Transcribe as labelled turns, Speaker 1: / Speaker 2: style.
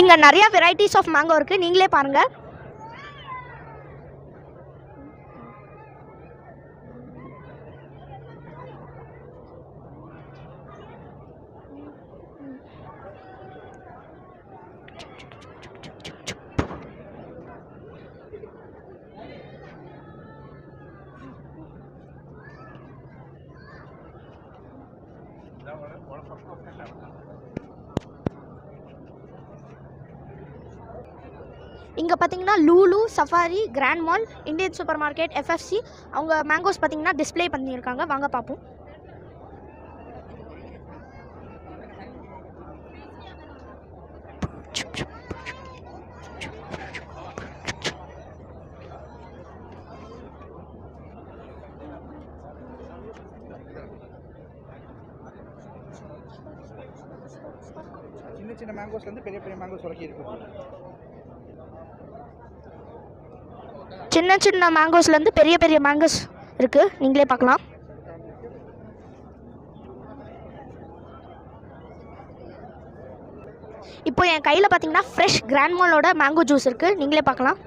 Speaker 1: இங்கே நிறையா varieties of mango இருக்குது, நீங்களே பாருங்கள். இங்கே பார்த்தீங்கன்னா Lulu, Safari, Grand Mall, Indian supermarket, FFC அவங்க மேங்கோஸ் பார்த்தீங்கன்னா டிஸ்ப்ளே பண்ணியிருக்காங்க. வாங்க பார்ப்போம்.
Speaker 2: சின்ன சின்ன மேங்கோஸ்லேருந்து பெரிய பெரிய மேங்கோஸ் வரைக்கும் இருக்குது.
Speaker 1: சின்ன சின்ன மேங்கோஸ்லேருந்து பெரிய பெரிய மேங்கோஸ் இருக்குது, நீங்களே பார்க்கலாம். இப்போ என் கையில் பார்த்தீங்கன்னா ஃப்ரெஷ் கிராண்ட் மாலோட மேங்கோ ஜூஸ் இருக்குது, நீங்களே பார்க்கலாம்.